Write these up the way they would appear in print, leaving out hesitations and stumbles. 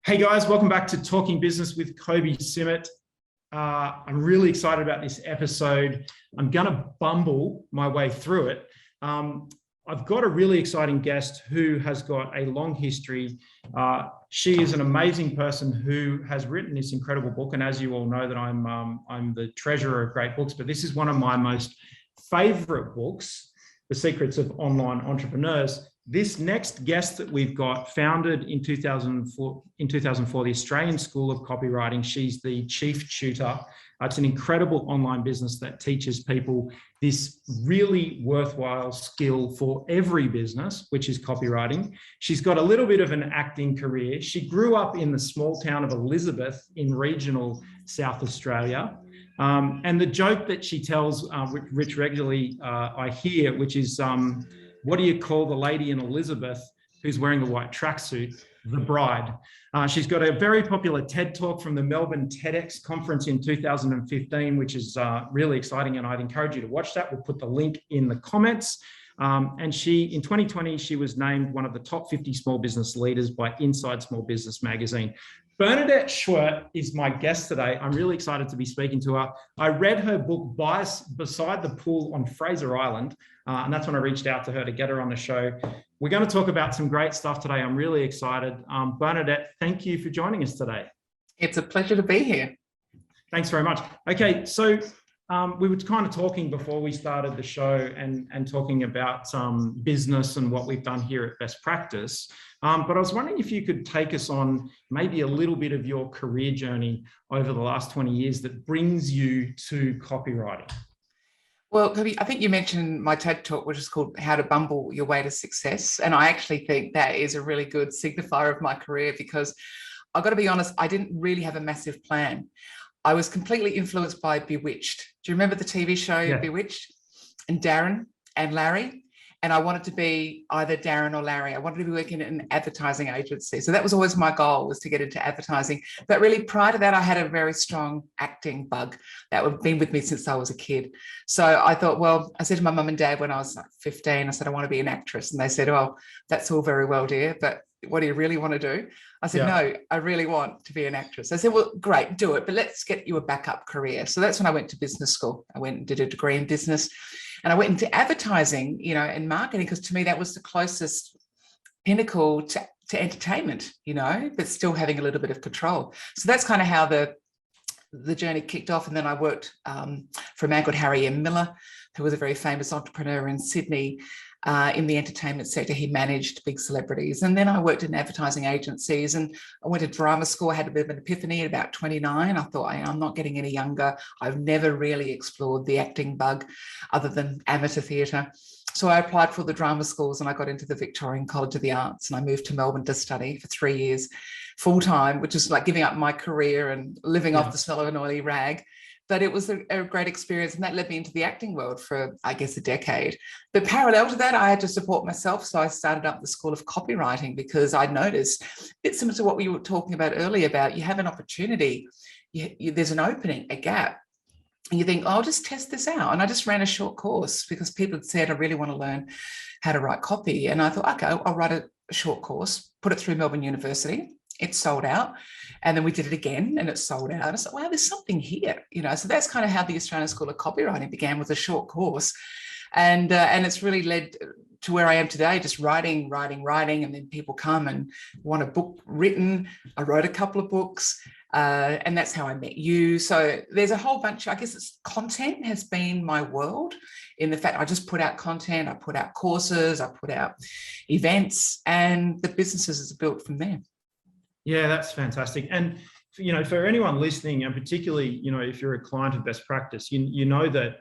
Hey guys, welcome back to Talking Business with Kobi Simmat. I'm really excited about this episode. I'm going to bumble my way through it. I've got a really exciting guest who has got a long history. She is an amazing person who has written this incredible book. And as you all know, that I'm the treasurer of great books, but this is one of my most favorite books, The Secrets of Online Entrepreneurs. This next guest that we've got, founded in 2004, the Australian School of Copywriting. She's the chief tutor. It's an incredible online business that teaches people this really worthwhile skill for every business, which is copywriting. She's got a little bit of an acting career. She grew up in the small town of Elizabeth in regional South Australia. And the joke that she tells, which regularly I hear, which is, what do you call the lady in Elizabeth who's wearing the white tracksuit? The bride. She's got a very popular TED Talk from the Melbourne TEDx conference in 2015, which is really exciting, and I'd encourage you to watch that. We'll put the link in the comments. And in 2020, she was named one of the top 50 small business leaders by Inside Small Business magazine. Bernadette Schwerdt is my guest today. I'm really excited to be speaking to her. I read her book, Beside the Pool on Fraser Island, and that's when I reached out to her to get her on the show. We're going to talk about some great stuff today. I'm really excited. Bernadette, thank you for joining us today. It's a pleasure to be here. Thanks very much. Okay, so we were kind of talking before we started the show and talking about business and what we've done here at Best Practice. But I was wondering if you could take us on maybe a little bit of your career journey over the last 20 years that brings you to copywriting. Well, Kobi, I think you mentioned my TED Talk, which is called How to Bumble Your Way to Success. And I actually think that is a really good signifier of my career, because I've got to be honest, I didn't really have a massive plan. I was completely influenced by Bewitched. Do you remember the TV show Bewitched? And Darren and Larry? And I wanted to be either Darren or Larry. I wanted to be working in an advertising agency. So that was always my goal, was to get into advertising. But really prior to that, I had a very strong acting bug that had been with me since I was a kid. So I thought, well, I said to my mum and dad when I was like 15, I said, I want to be an actress. And they said, oh, that's all very well, dear, but what do you really want to do? I said, no, I really want to be an actress. I said, well, great, do it, but let's get you a backup career. So that's when I went to business school. I went and did a degree in business, and I went into advertising, and marketing, because to me, that was the closest pinnacle to entertainment, but still having a little bit of control. So that's kind of how the journey kicked off. And then I worked for a man called Harry M. Miller, who was a very famous entrepreneur in Sydney. In the entertainment sector, he managed big celebrities. And then I worked in advertising agencies, and I went to drama school. I had a bit of an epiphany at about 29. I thought, I'm not getting any younger. I've never really explored the acting bug other than amateur theatre. So I applied for the drama schools, and I got into the Victorian College of the Arts, and I moved to Melbourne to study for 3 years full-time, which is like giving up my career and living off the smell of an oily rag. But it was a great experience, and that led me into the acting world for, I guess, a decade. But parallel to that, I had to support myself. So I started up the School of Copywriting, because I noticed, a bit similar to what we were talking about earlier, about you have an opportunity, there's an opening, a gap, and you think, oh, I'll just test this out. And I just ran a short course because people had said, I really want to learn how to write copy. And I thought, okay, I'll write a short course, put it through Melbourne University. It sold out. And then we did it again, and it sold out. I said, wow, there's something here, So that's kind of how the Australian School of Copywriting began, with a short course. And it's really led to where I am today, just writing. And then people come and want a book written. I wrote a couple of books, and that's how I met you. So there's a whole bunch, I guess it's content has been my world, in the fact I just put out content, I put out courses, I put out events, and the businesses is built from there. Yeah, that's fantastic. And, for anyone listening, and particularly, if you're a client of Best Practice, you know that,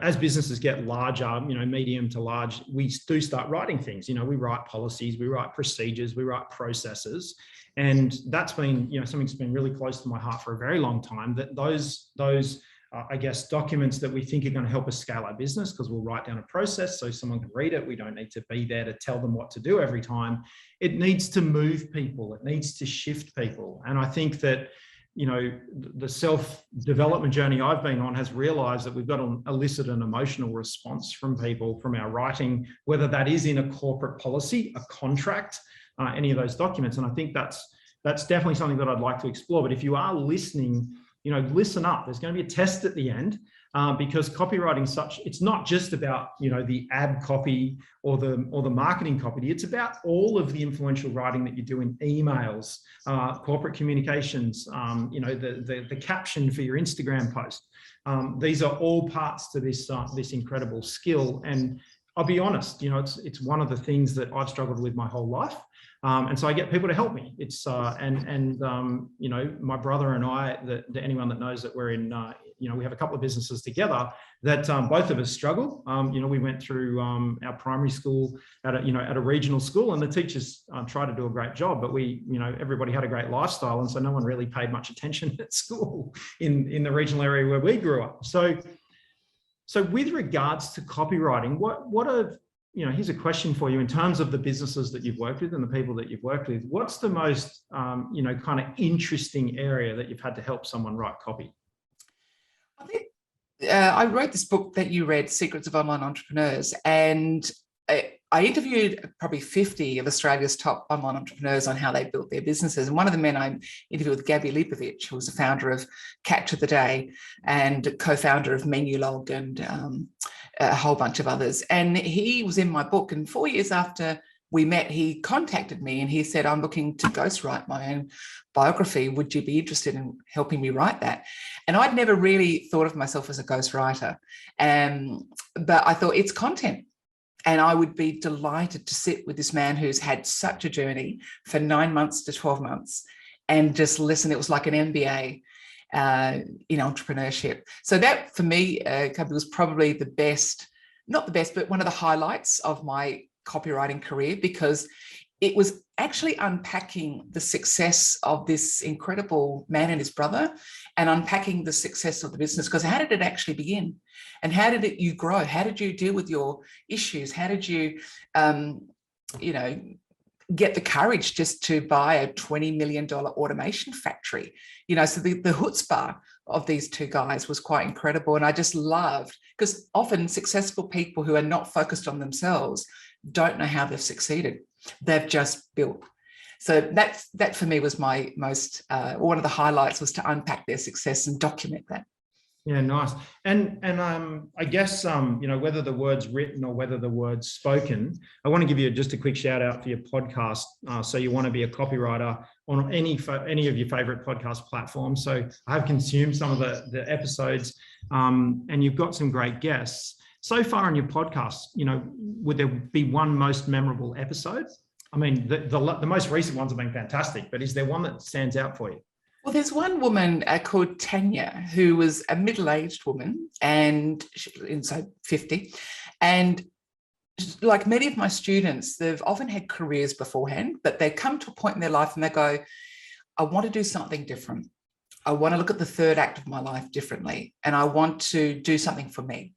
as businesses get larger, medium to large, we do start writing things. We write policies, we write procedures, we write processes. And that's been, something that's been really close to my heart for a very long time, that those I guess, documents that we think are going to help us scale our business, because we'll write down a process so someone can read it. We don't need to be there to tell them what to do every time. It needs to move people. It needs to shift people. And I think that, the self-development journey I've been on has realized that we've got to elicit an emotional response from people, from our writing, whether that is in a corporate policy, a contract, any of those documents. And I think that's definitely something that I'd like to explore. But if you are listening, listen up. There's going to be a test at the end. Because copywriting it's not just about, the ad copy or the marketing copy. It's about all of the influential writing that you do in emails, corporate communications, the caption for your Instagram post. These are all parts to this incredible skill. And I'll be honest, it's one of the things that I've struggled with my whole life. And so I get people to help me. It's my brother and I, anyone that knows that we're in, we have a couple of businesses together that both of us struggle. We went through our primary school at a regional school, and the teachers tried to do a great job, but everybody had a great lifestyle, and so no one really paid much attention at school in the regional area where we grew up. So with regards to copywriting, what are here's a question for you in terms of the businesses that you've worked with and the people that you've worked with. What's the most, kind of interesting area that you've had to help someone write copy? I think I wrote this book that you read, Secrets of Online Entrepreneurs, and I interviewed probably 50 of Australia's top online entrepreneurs on how they built their businesses. And one of the men I interviewed was Gabby Lipovich, who was the founder of Capture the Day and co-founder of Menulog and a whole bunch of others. And he was in my book. And 4 years after we met, he contacted me and he said, I'm looking to ghostwrite my own biography. Would you be interested in helping me write that? And I'd never really thought of myself as a ghostwriter. But I thought it's content. And I would be delighted to sit with this man who's had such a journey for 9 months to 12 months and just listen. It was like an MBA in entrepreneurship. So that for me, Kobi, was probably the best, not the best, but one of the highlights of my copywriting career, because it was actually unpacking the success of this incredible man and his brother and unpacking the success of the business. Because how did it actually begin? And how did you grow? How did you deal with your issues? How did you, get the courage just to buy a $20 million automation factory? So the chutzpah of these two guys was quite incredible. And I just loved, because often successful people who are not focused on themselves don't know how they've succeeded. They've just built. So that for me was my most, one of the highlights was to unpack their success and document that. Yeah, nice. And I guess, whether the word's written or whether the word's spoken, I want to give you just a quick shout out for your podcast. So you want to be a copywriter on any of your favorite podcast platforms. So I have consumed some of the episodes, and you've got some great guests. So far in your podcast, would there be one most memorable episode? I mean, the most recent ones have been fantastic, but is there one that stands out for you? Well, there's one woman called Tanya, who was a middle-aged woman and inside 50. And like many of my students, they've often had careers beforehand, but they come to a point in their life and they go, I want to do something different. I want to look at the third act of my life differently. And I want to do something for me.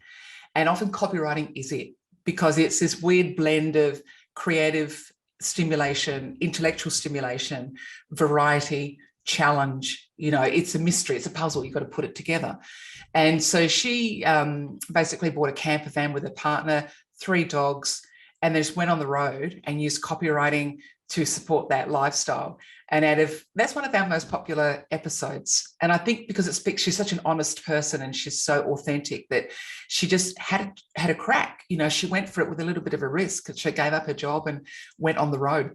And often copywriting is it, because it's this weird blend of creative stimulation, intellectual stimulation, variety, challenge. It's a mystery, it's a puzzle, you've got to put it together. And so she basically bought a camper van with a partner, 3 dogs, and they just went on the road and used copywriting to support that lifestyle. And that's one of our most popular episodes. And I think because she's such an honest person and she's so authentic that she just had a crack. She went for it with a little bit of a risk. She gave up her job and went on the road.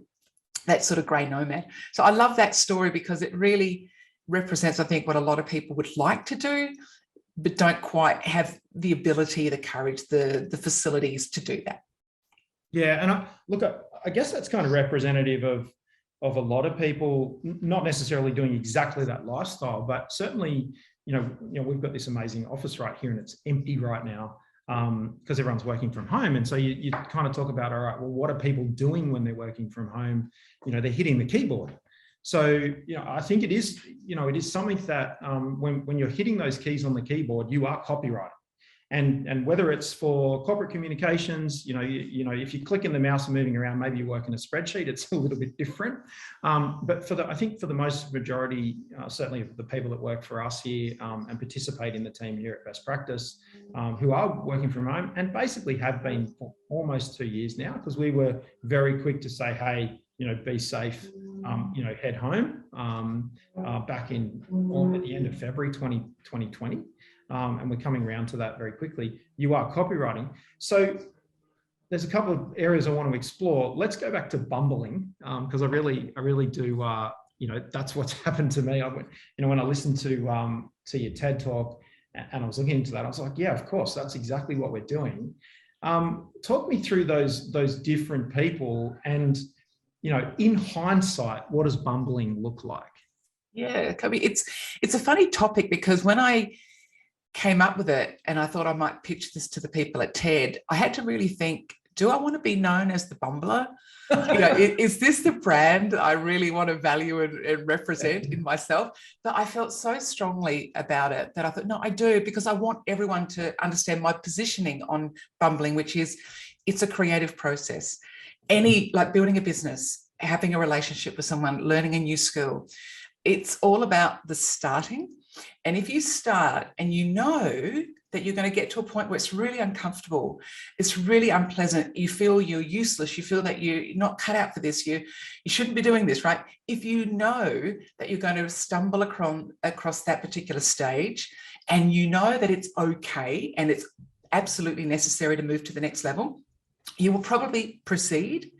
That sort of grey nomad. So I love that story because it really represents, I think, what a lot of people would like to do, but don't quite have the ability, the courage, the facilities to do that. Yeah, and I guess that's kind of representative of a lot of people, not necessarily doing exactly that lifestyle, but certainly, we've got this amazing office right here and it's empty right now. Because everyone's working from home. And so you kind of talk about, all right, well, what are people doing when they're working from home? They're hitting the keyboard. So, I think it is something that when you're hitting those keys on the keyboard, you are copywriting. And whether it's for corporate communications, if you're clicking the mouse and moving around, maybe you work in a spreadsheet, it's a little bit different. But I think for the most majority, certainly of the people that work for us here and participate in the team here at Best Practice, who are working from home and basically have been for almost 2 years now, because we were very quick to say, hey, be safe, head home back at the end of February 2020. And we're coming around to that very quickly. You are copywriting. So there's a couple of areas I want to explore. Let's go back to bumbling, because I really do, that's what's happened to me. When I listened to your TED Talk and I was looking into that, I was like, yeah, of course, that's exactly what we're doing. Talk me through those different people, and in hindsight, what does bumbling look like? Yeah, Kobi, it's a funny topic, because when I came up with it and I thought I might pitch this to the people at TED, I had to really think, do I want to be known as the bumbler? Is this the brand I really want to value and represent in myself? But I felt so strongly about it that I thought, no, I do, because I want everyone to understand my positioning on bumbling, which is it's a creative process. Like building a business, having a relationship with someone, learning a new skill, it's all about the starting. And if you start and you know that you're going to get to a point where it's really uncomfortable, it's really unpleasant, you feel you're useless, you feel that you're not cut out for this, you shouldn't be doing this, right? If you know that you're going to stumble across that particular stage, and you know that it's okay and it's absolutely necessary to move to the next level, you will probably proceed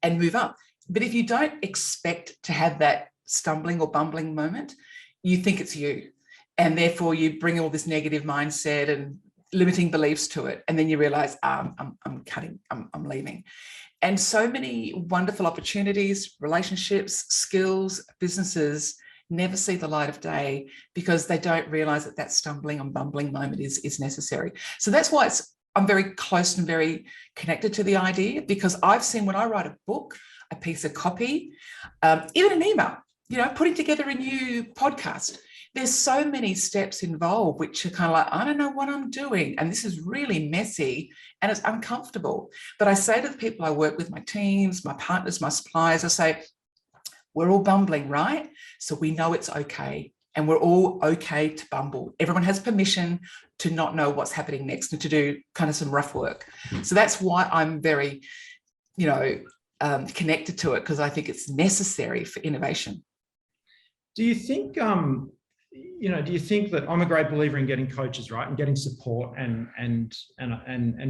and move up. But if you don't expect to have that stumbling or bumbling moment, you think it's you. And therefore you bring all this negative mindset and limiting beliefs to it. And then you realize, I'm cutting, I'm leaving. And so many wonderful opportunities, relationships, skills, businesses never see the light of day because they don't realize that stumbling and bumbling moment is necessary. So that's why I'm very close and very connected to the idea, because I've seen when I write a book, a piece of copy, even an email, putting together a new podcast, there's so many steps involved, which are kind of like, I don't know what I'm doing. And this is really messy and it's uncomfortable. But I say to the people I work with, my teams, my partners, my suppliers, I say, we're all bumbling, right? So we know it's okay. And we're all okay to bumble. Everyone has permission to not know what's happening next and to do kind of some rough work. So that's why I'm very, connected to it, because I think it's necessary for innovation. Do you think, that I'm a great believer in getting coaches, right, and getting support, and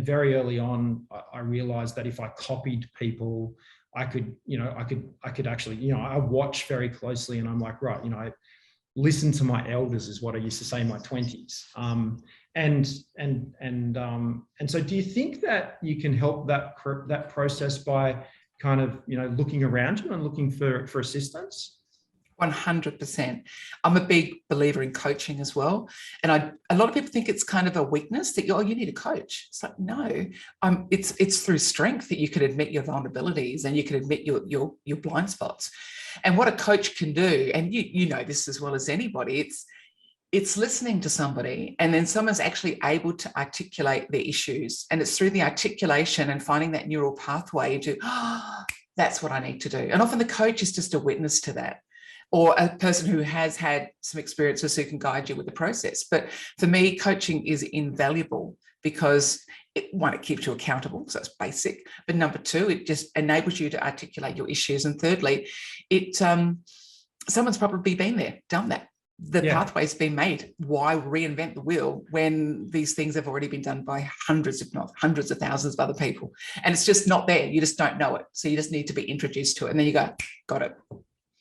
very early on, I realized that if I copied people, I could actually, I watch very closely, and I'm like, right, I listen to my elders is what I used to say in my 20s. And so do you think that you can help that process by kind of, looking around you and looking for assistance? 100%. I'm a big believer in coaching as well. And a lot of people think it's kind of a weakness that you need a coach. It's like, no, it's through strength that you can admit your vulnerabilities and you can admit your blind spots. And what a coach can do, and you know this as well as anybody, it's listening to somebody, and then someone's actually able to articulate their issues. And it's through the articulation and finding that neural pathway into, that's what I need to do. And often the coach is just a witness to that, or a person who has had some experiences who can guide you with the process. But for me, coaching is invaluable because it keeps you accountable, so it's basic. But number two, it just enables you to articulate your issues. And thirdly, someone's probably been there, done that. The pathway's been made. Why reinvent the wheel when these things have already been done by hundreds, if not hundreds of thousands of other people? And it's just not there. You just don't know it. So you just need to be introduced to it. And then you go, got it.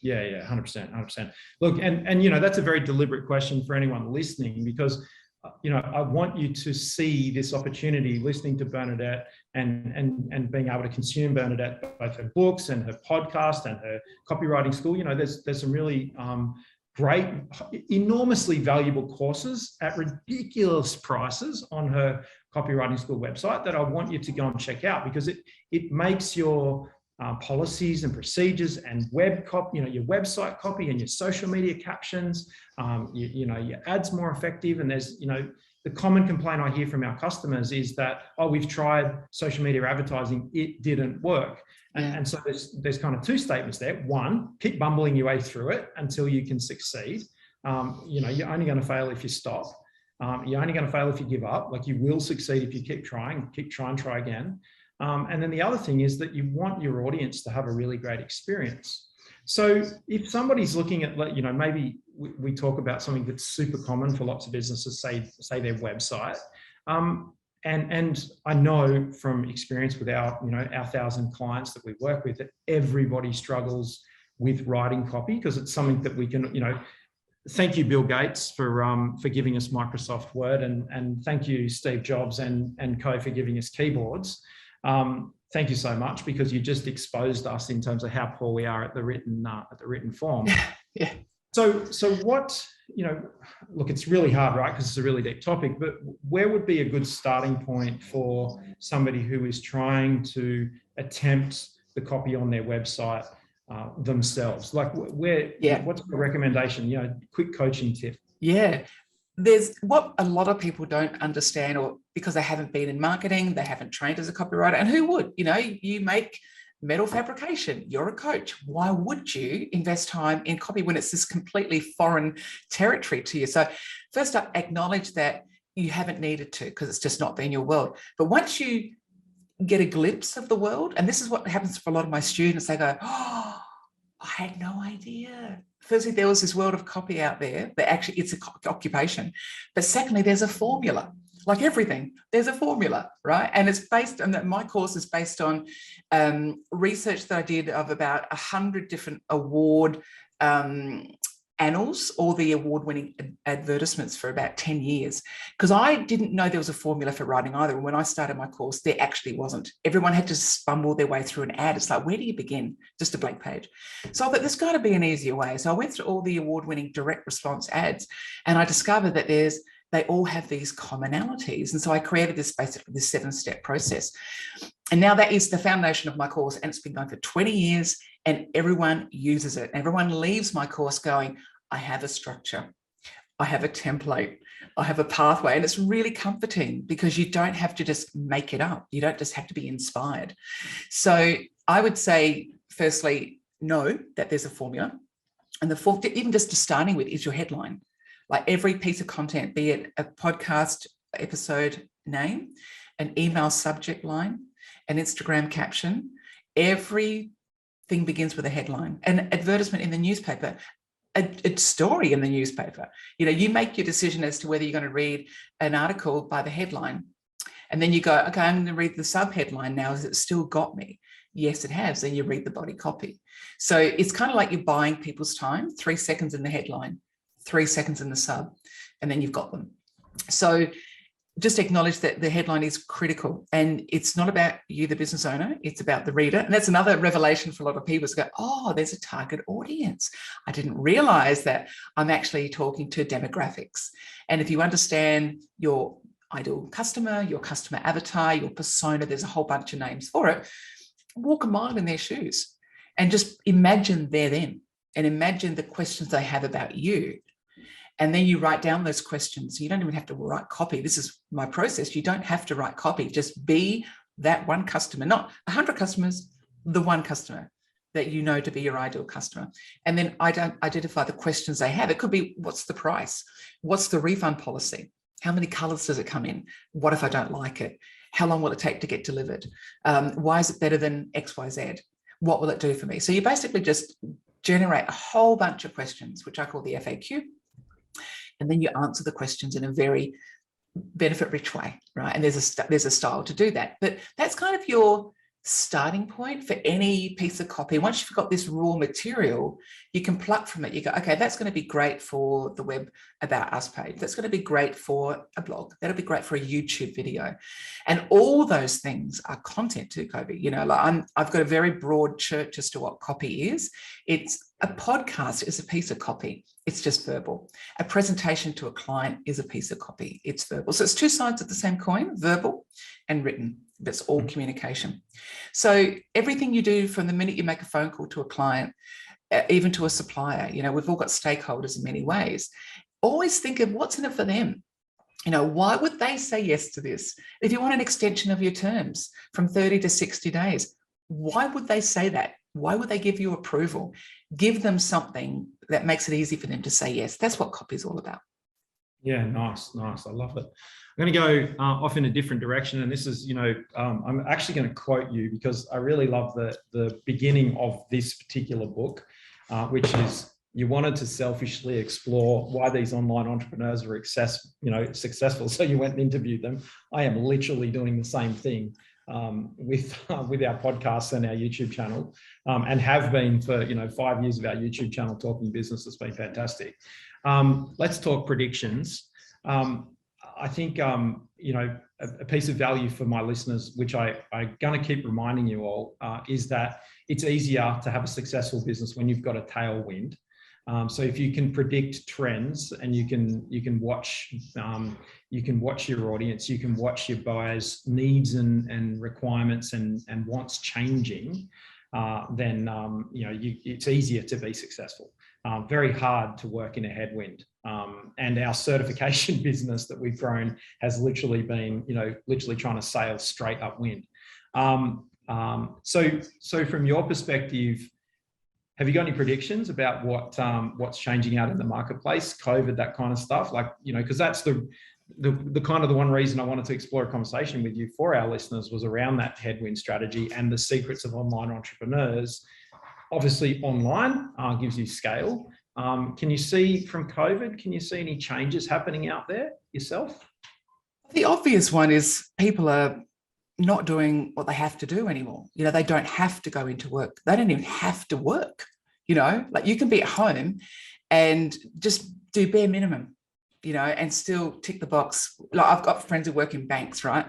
Yeah, 100%. Look, and that's a very deliberate question for anyone listening, because I want you to see this opportunity listening to Bernadette and being able to consume Bernadette, both her books and her podcast and her copywriting school. There's some really great, enormously valuable courses at ridiculous prices on her copywriting school website that I want you to go and check out, because it makes your policies and procedures and web copy, your website copy and your social media captions, your ads more effective. And there's, the common complaint I hear from our customers is that, we've tried social media advertising, it didn't work. And so there's kind of two statements there. One, keep bumbling your way through it until you can succeed. You're only going to fail if you stop. You're only going to fail if you give up. Like, you will succeed if you keep trying, try again. And then the other thing is that you want your audience to have a really great experience. So if somebody's looking at, maybe we talk about something that's super common for lots of businesses, say their website. And I know from experience with our 1,000 clients that we work with that everybody struggles with writing copy, because it's something that we can, thank you, Bill Gates, for giving us Microsoft Word, and thank you, Steve Jobs and co, for giving us keyboards. Thank you so much, because you just exposed us in terms of how poor we are at the written form. Yeah. So what, look, it's really hard, right? Because it's a really deep topic, but where would be a good starting point for somebody who is trying to attempt the copy on their website themselves? Like what's the recommendation, quick coaching tip? Yeah. There's what a lot of people don't understand, or because they haven't been in marketing, they haven't trained as a copywriter. And who would? You make metal fabrication, you're a coach. Why would you invest time in copy when it's this completely foreign territory to you? So first up, acknowledge that you haven't needed to, because it's just not been your world. But once you get a glimpse of the world, and this is what happens for a lot of my students, they go, oh, I had no idea. Firstly, there was this world of copy out there that actually it's an occupation. But secondly, there's a formula. Like everything, there's a formula, right? And it's based on that. My course is based on research that I did of about 100 different award annals, all the award-winning advertisements for about 10 years, because I didn't know there was a formula for writing either. And when I started my course, there actually wasn't. Everyone had to stumble their way through an ad. It's like, where do you begin? Just a blank page. So I thought there's got to be an easier way. So I went through all the award-winning direct response ads, and I discovered that they all have these commonalities. And so I created this 7-step process. And now that is the foundation of my course, and it's been going for 20 years, and everyone uses it. Everyone leaves my course going, I have a structure, I have a template, I have a pathway. And it's really comforting, because you don't have to just make it up. You don't just have to be inspired. So I would say, firstly, know that there's a formula. And even just starting with is your headline. Like every piece of content, be it a podcast episode name, an email subject line, an Instagram caption, everything begins with a headline. An advertisement in the newspaper, a story in the newspaper. You make your decision as to whether you're going to read an article by the headline. And then you go, okay, I'm going to read the sub-headline now. Has it still got me? Yes, it has. Then you read the body copy. So it's kind of like you're buying people's time, 3 seconds in the headline, 3 seconds in the sub, and then you've got them. So just acknowledge that the headline is critical, and it's not about you, the business owner, it's about the reader. And that's another revelation for a lot of people, to go, oh, there's a target audience. I didn't realize that I'm actually talking to demographics. And if you understand your ideal customer, your customer avatar, your persona, there's a whole bunch of names for it, walk a mile in their shoes and just imagine they're them, and imagine the questions they have about you. And then you write down those questions. You don't even have to write copy. This is my process. You don't have to write copy. Just be that one customer, not 100 customers, the one customer that you know to be your ideal customer. And then identify the questions they have. It could be, what's the price? What's the refund policy? How many colors does it come in? What if I don't like it? How long will it take to get delivered? Why is it better than XYZ? What will it do for me? So you basically just generate a whole bunch of questions, which I call the FAQ. And then you answer the questions in a very benefit-rich way, right? And there's a style to do that. But that's kind of your starting point for any piece of copy. Once you've got this raw material, you can pluck from it. You go, okay, that's going to be great for the web about us page. That's going to be great for a blog. That'll be great for a YouTube video. And all those things are content too, Kobi. I've got a very broad church as to what copy is. A podcast is a piece of copy. It's just verbal. A presentation to a client is a piece of copy. It's verbal. So it's two sides of the same coin, verbal and written. That's all communication. So everything you do from the minute you make a phone call to a client, even to a supplier, we've all got stakeholders in many ways. Always think of what's in it for them. Why would they say yes to this? If you want an extension of your terms from 30 to 60 days, why would they say that? Why would they give you approval? Give them something that makes it easy for them to say yes. That's what copy is all about. Yeah, nice. I love it. I'm going to go off in a different direction. And this is, I'm actually going to quote you because I really love the beginning of this particular book, which is, you wanted to selfishly explore why these online entrepreneurs are successful. So you went and interviewed them. I am literally doing the same thing with our podcasts and our YouTube channel, and have been for 5 years of our YouTube channel, Talking Business. It's been fantastic. Let's talk predictions. I think a piece of value for my listeners, which I'm going to keep reminding you all, is that it's easier to have a successful business when you've got a tailwind. So if you can predict trends and you can watch your audience, you can watch your buyers' needs and requirements and wants changing, then it's easier to be successful. Very hard to work in a headwind. And our certification business that we've grown has literally been, literally trying to sail straight upwind. So from your perspective, have you got any predictions about what's changing out in the marketplace, COVID, that kind of stuff? Because that's the kind of the one reason I wanted to explore a conversation with you for our listeners was around that headwind strategy and the secrets of online entrepreneurs. Obviously, online gives you scale. Can you see from COVID, can you see any changes happening out there yourself? The obvious one is people are not doing what they have to do anymore. They don't have to go into work. They don't even have to work. You can be at home and just do bare minimum, and still tick the box. Like, I've got friends who work in banks, right?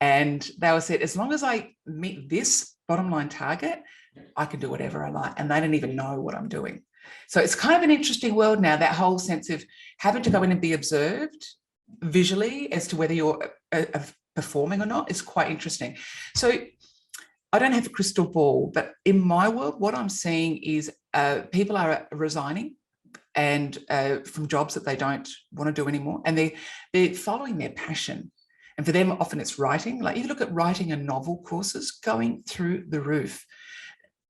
And they all said, as long as I meet this bottom line target, I can do whatever I like. And they don't even know what I'm doing. So it's kind of an interesting world now, that whole sense of having to go in and be observed visually as to whether you're performing or not is quite interesting. So I don't have a crystal ball, but in my world, what I'm seeing is people are resigning and from jobs that they don't want to do anymore. And they're following their passion. And for them, often it's writing. Like, you look at writing and novel courses going through the roof.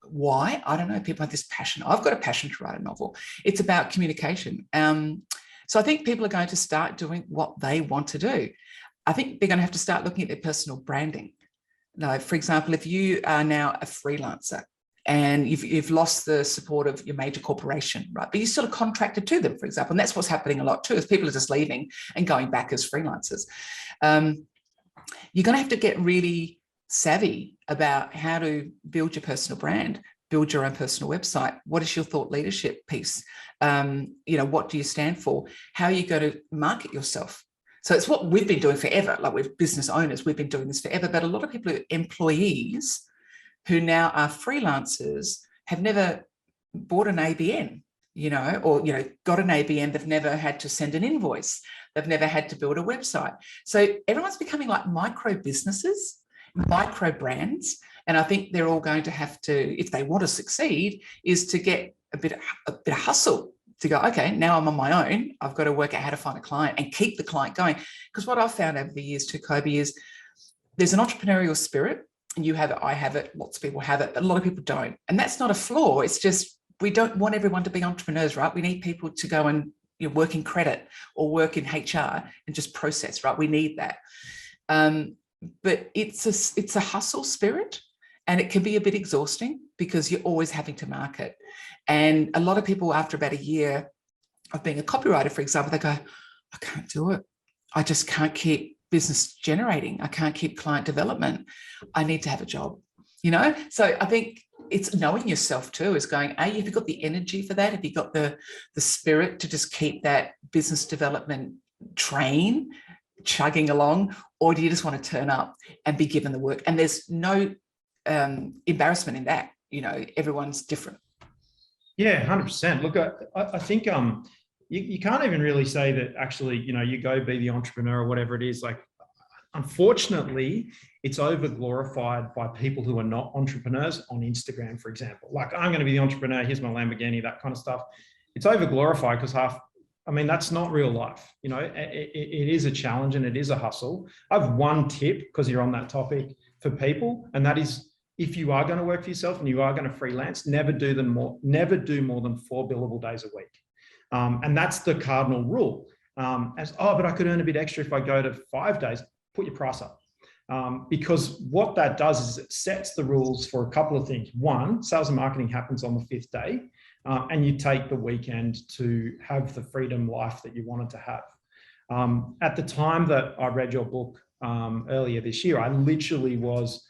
Why? I don't know. People have this passion. I've got a passion to write a novel. It's about communication. So I think people are going to start doing what they want to do. I think they're going to have to start looking at their personal branding. Now, for example, if you are now a freelancer and you've lost the support of your major corporation, right? But you're still contracted to them, for example. And that's what's happening a lot too, is people are just leaving and going back as freelancers. You're going to have to get really savvy about how to build your personal brand, build your own personal website. What is your thought leadership piece? What do you stand for? How are you going to market yourself? So it's what we've been doing forever. Like, we're business owners, we've been doing this forever. But a lot of people, employees who now are freelancers, have never bought an ABN, or got an ABN. They've never had to send an invoice. They've never had to build a website. So everyone's becoming like micro businesses, micro brands. And I think they're all going to have to, if they want to succeed, is to get a bit of hustle to go, okay, now I'm on my own. I've got to work out how to find a client and keep the client going. Because what I've found over the years too, Kobi, is there's an entrepreneurial spirit, and you have it, I have it, lots of people have it, but a lot of people don't. And that's not a flaw. It's just, we don't want everyone to be entrepreneurs, right? We need people to go and work in credit or work in HR and just process, right? We need that. But it's a hustle spirit, and it can be a bit exhausting because you're always having to market. And a lot of people, after about a year of being a copywriter, for example, they go, I can't do it. I just can't keep business generating. I can't keep client development. I need to have a job, So I think it's knowing yourself too, is going, have you got the energy for that? Have you got the spirit to just keep that business development train chugging along? Or do you just want to turn up and be given the work? And there's no embarrassment in that. Everyone's different. Yeah, 100%. Look, I think you can't even really say that actually, you go be the entrepreneur or whatever it is. Like, unfortunately, it's over glorified by people who are not entrepreneurs on Instagram, for example. Like, I'm going to be the entrepreneur, here's my Lamborghini, that kind of stuff. It's over glorified because that's not real life. It is a challenge and it is a hustle. I have one tip, because you're on that topic, for people, and that is, if you are going to work for yourself and you are going to freelance, never do more than 4 billable days a week. And that's the cardinal rule. as, oh, but I could earn a bit extra if I go to 5 days. Put your price up. Because what that does is it sets the rules for a couple of things. One, sales and marketing happens on the 5th day, and you take the weekend to have the freedom life that you wanted to have. At the time that I read your book earlier this year, I literally was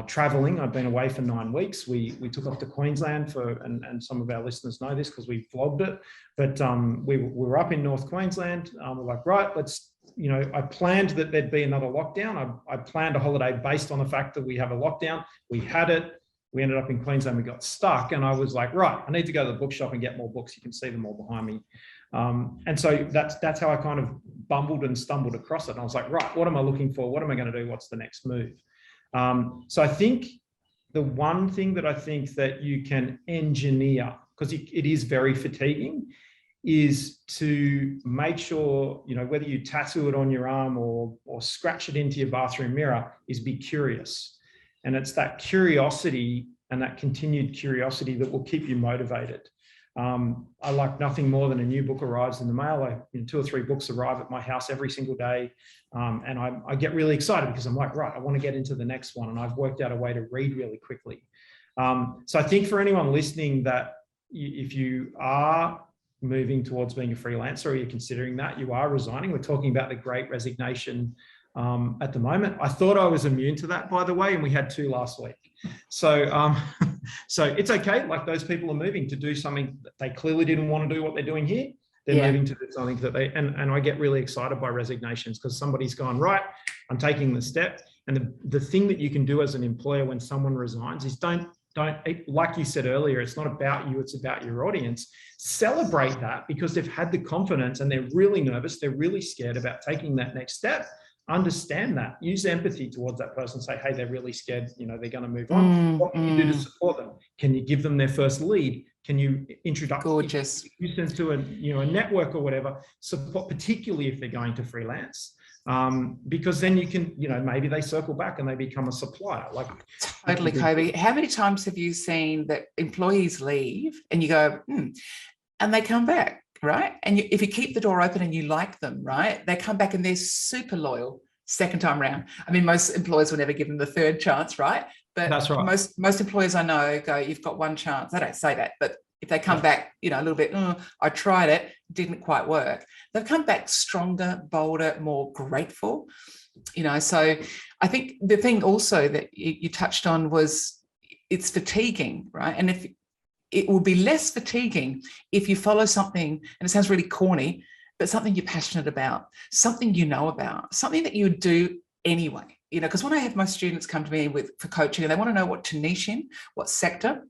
traveling. I'd been away for 9 weeks. We took off to Queensland and some of our listeners know this because we vlogged it, but we were up in North Queensland. We're like, right, let's, I planned that there'd be another lockdown. I planned a holiday based on the fact that we have a lockdown. We had it. We ended up in Queensland. We got stuck. And I was like, right, I need to go to the bookshop and get more books. You can see them all behind me. And so that's how I kind of bumbled and stumbled across it. And I was like, right, what am I looking for? What am I going to do? What's the next move? So I think the one thing that I think that you can engineer, because it is very fatiguing, is to make sure, whether you tattoo it on your arm or scratch it into your bathroom mirror, is be curious. And it's that curiosity and that continued curiosity that will keep you motivated. I like nothing more than a new book arrives in the mail. 2 or 3 books arrive at my house every single day. And I get really excited because I'm like, right, I want to get into the next one. And I've worked out a way to read really quickly. So I think for anyone listening that if you are moving towards being a freelancer or you're considering that, you are resigning. We're talking about the Great Resignation at the moment. I thought I was immune to that, by the way, and we had 2 last week. So, so it's okay. Like, those people are moving to do something that they clearly didn't want to do what they're doing here. They're moving to do something that and I get really excited by resignations because somebody's gone, right, I'm taking the step. And the thing that you can do as an employer when someone resigns is don't, like you said earlier, it's not about you, it's about your audience. Celebrate that because they've had the confidence and they're really nervous. They're really scared about taking that next step. Understand that. Use empathy towards that person. Say, hey, they're really scared. They're going to move on. What can you do to support them? Can you give them their first lead? Can you introduce them to a network or whatever? Support, particularly if they're going to freelance. Because then you can, maybe they circle back and they become a supplier. Like, totally, Kobi. How many times have you seen that employees leave and you go, and they come back, right? And if you keep the door open and you like them, right, they come back and they're super loyal second time round. I mean, most employers will never give them the 3rd chance, right? But that's right. Most employers I know go, you've got 1 chance. They don't say that, but if they come back, a little bit, I tried it, didn't quite work. They've come back stronger, bolder, more grateful. So I think the thing also that you touched on was it's fatiguing, right? And if it will be less fatiguing if you follow something, and it sounds really corny, but something you're passionate about, something you know about, something that you would do anyway. Because when I have my students come to me for coaching and they want to know what to niche in, what sector,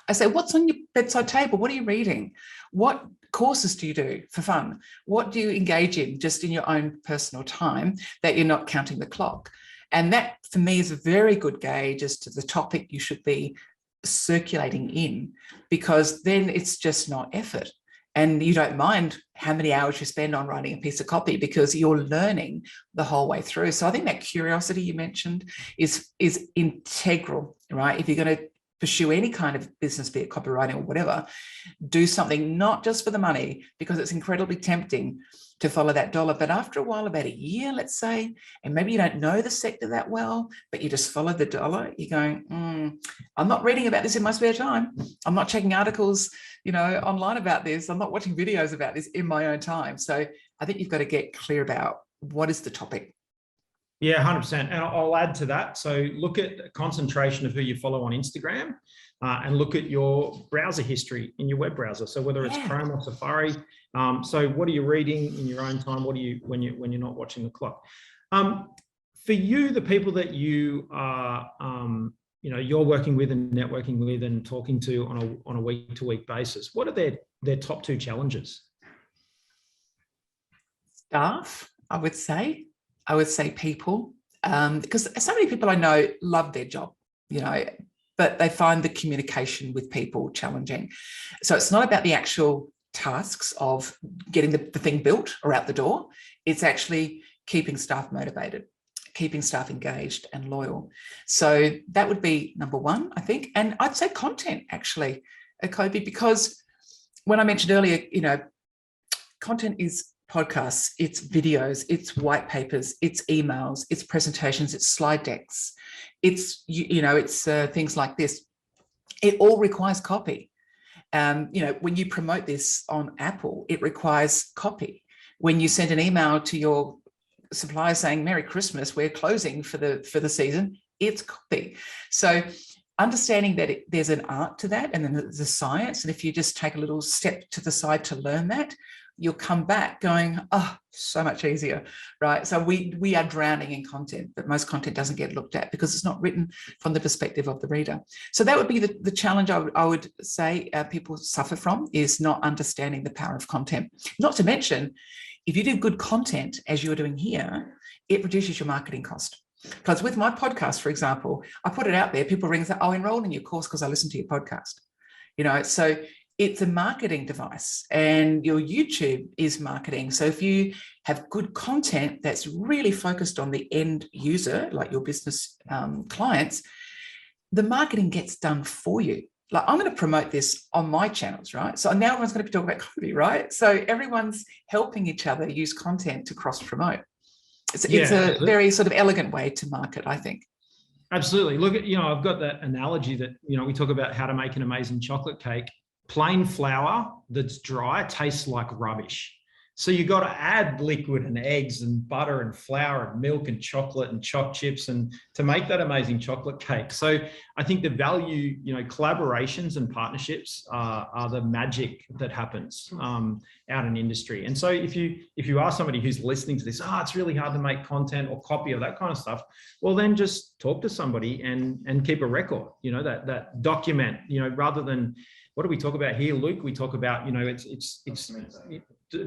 I say, what's on your bedside table? What are you reading? What courses do you do for fun? What do you engage in just in your own personal time that you're not counting the clock? And that, for me, is a very good gauge as to the topic you should be circulating in, because then it's just not effort. And you don't mind how many hours you spend on writing a piece of copy because you're learning the whole way through. So I think that curiosity you mentioned is integral, right? If you're going to pursue any kind of business, be it copywriting or whatever, do something not just for the money, because it's incredibly tempting to follow that dollar. But after a while, about a year, let's say, and maybe you don't know the sector that well, but you just follow the dollar, you're going, I'm not reading about this in my spare time. I'm not checking articles, online about this. I'm not watching videos about this in my own time. So I think you've got to get clear about what is the topic. Yeah, 100%. And I'll add to that. So look at concentration of who you follow on Instagram and look at your browser history in your web browser. So whether it's Chrome or Safari. So what are you reading in your own time? What do you, when you're not watching the clock? For you, the people that you are, you're working with and networking with and talking to on a week-to-week basis, what are their top 2 challenges? Staff, I would say people, because so many people I know love their job, but they find the communication with people challenging. So it's not about the actual tasks of getting the thing built or out the door. It's actually keeping staff motivated, keeping staff engaged and loyal. So that would be number 1, I think. And I'd say content, actually, Kobi, because when I mentioned earlier, content is podcasts, it's videos, it's white papers, it's emails, it's presentations, it's slide decks, it's, it's things like this. It all requires copy. When you promote this on Apple, it requires copy. When you send an email to your supplier saying Merry Christmas, we're closing for the season, it's copy. So understanding that there's an art to that, and then there's a science, and if you just take a little step to the side to learn that, you'll come back going, oh, so much easier, right? So we are drowning in content, but most content doesn't get looked at because it's not written from the perspective of the reader. So that would be the challenge I would say people suffer from, is not understanding the power of content. Not to mention, if you do good content, as you're doing here, it reduces your marketing cost. Because with my podcast, for example, I put it out there, people ring and say, oh, enroll in your course because I listen to your podcast. So it's a marketing device, and your YouTube is marketing. So if you have good content that's really focused on the end user, like your business clients, the marketing gets done for you. Like, I'm going to promote this on my channels, right? So now everyone's going to be talking about Kobi, right? So everyone's helping each other use content to cross-promote. It's a very sort of elegant way to market, I think. Absolutely. Look at, I've got that analogy that, we talk about how to make an amazing chocolate cake. Plain flour that's dry tastes like rubbish. So you got to add liquid and eggs and butter and flour and milk and chocolate and choc chips and to make that amazing chocolate cake. So I think the value, collaborations and partnerships are the magic that happens out in industry. And so if you are somebody who's listening to this, it's really hard to make content or copy or that kind of stuff, well, then just talk to somebody and keep a record, that document, rather than, what do we talk about here, Luke? We talk about, it's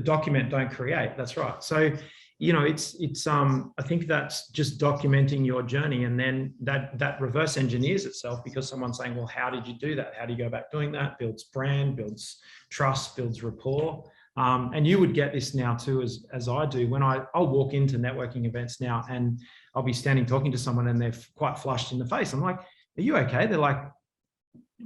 document, don't create. That's right. So, I think that's just documenting your journey, and then that reverse engineers itself, because someone's saying, well, how did you do that? How do you go about doing that? Builds brand, builds trust, builds rapport. And you would get this now too, as I do, when I'll walk into networking events now, and I'll be standing talking to someone and they're quite flushed in the face. I'm like, are you okay? They're like,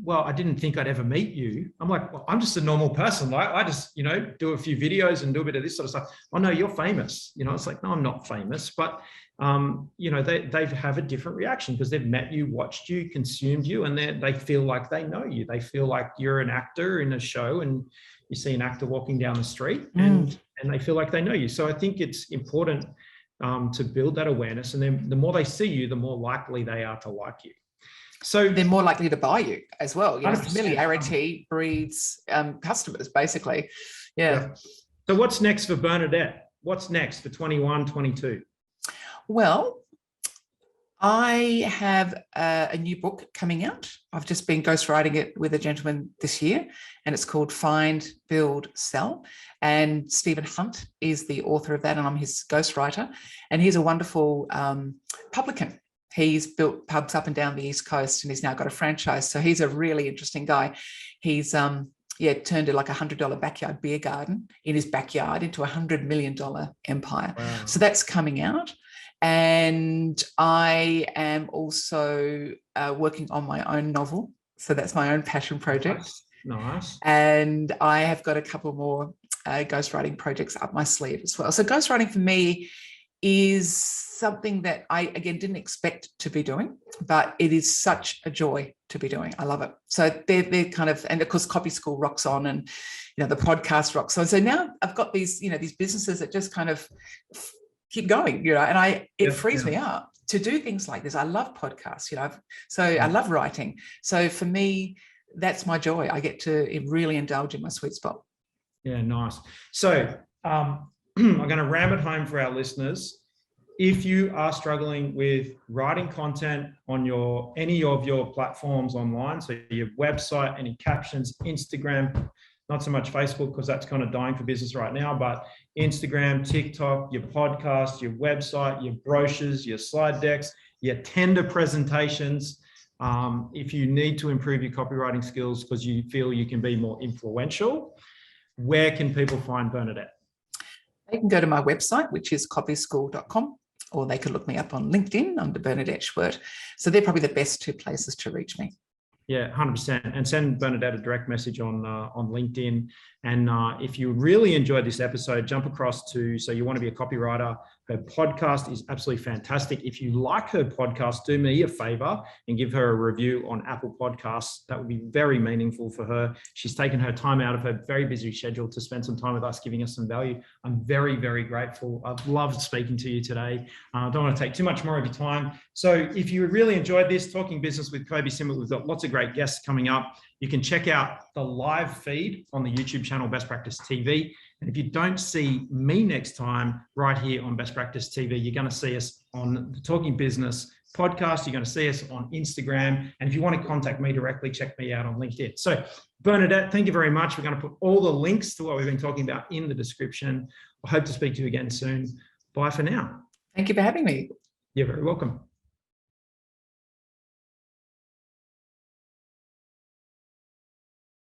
well, I didn't think I'd ever meet you. I'm like, well, I'm just a normal person. Like, I just, do a few videos and do a bit of this sort of stuff. Oh no, you're famous. It's like, no, I'm not famous, but they have a different reaction because they've met you, watched you, consumed you, and they feel like they know you. They feel like you're an actor in a show, and you see an actor walking down the street, and they feel like they know you. So I think it's important to build that awareness, and then the more they see you, the more likely they are to like you. So they're more likely to buy you as well. 100%. Familiarity breeds customers, basically. Yeah. So what's next for Bernadette? What's next for 21, 22? Well, I have a new book coming out. I've just been ghostwriting it with a gentleman this year, and it's called Find, Build, Sell. And Stephen Hunt is the author of that, and I'm his ghostwriter. And he's a wonderful publican. He's built pubs up and down the East Coast, and he's now got a franchise. So he's a really interesting guy. He's turned like $100 backyard beer garden in his backyard into a $100 million empire. Wow. So that's coming out. And I am also working on my own novel. So that's my own passion project. Nice. And I have got a couple more ghostwriting projects up my sleeve as well. So ghostwriting for me is something that I, again, didn't expect to be doing, but it is such a joy to be doing. I love it. So they're kind of, and of course, Copy School rocks on, and, the podcast rocks on. So now I've got these, these businesses that just kind of keep going, and it frees me up to do things like this. I love podcasts, I love writing. So for me, that's my joy. I get to really indulge in my sweet spot. Yeah, nice. So I'm going to ram it home for our listeners. If you are struggling with writing content on any of your platforms online, so your website, any captions, Instagram, not so much Facebook because that's kind of dying for business right now, but Instagram, TikTok, your podcast, your website, your brochures, your slide decks, your tender presentations. If you need to improve your copywriting skills because you feel you can be more influential, where can people find Bernadette? They can go to my website, which is copyschool.com, or they could look me up on LinkedIn under Bernadette Schwerdt. So they're probably the best two places to reach me. Yeah, 100%. And send Bernadette a direct message on LinkedIn, And if you really enjoyed this episode, jump across to So You Want to Be a Copywriter. Her podcast is absolutely fantastic. If you like her podcast, do me a favor and give her a review on Apple Podcasts. That would be very meaningful for her. She's taken her time out of her very busy schedule to spend some time with us, giving us some value. I'm very, very grateful. I've loved speaking to you today. I don't want to take too much more of your time. So if you really enjoyed this, Talking Business with Kobi Simmat, we've got lots of great guests coming up. You can check out the live feed on the YouTube channel Best Practice TV. And if you don't see me next time right here on Best Practice TV, you're going to see us on the Talking Business podcast. You're going to see us on Instagram. And if you want to contact me directly, check me out on LinkedIn. So Bernadette, thank you very much. We're going to put all the links to what we've been talking about in the description. I hope to speak to you again soon. Bye for now. Thank you for having me. You're very welcome.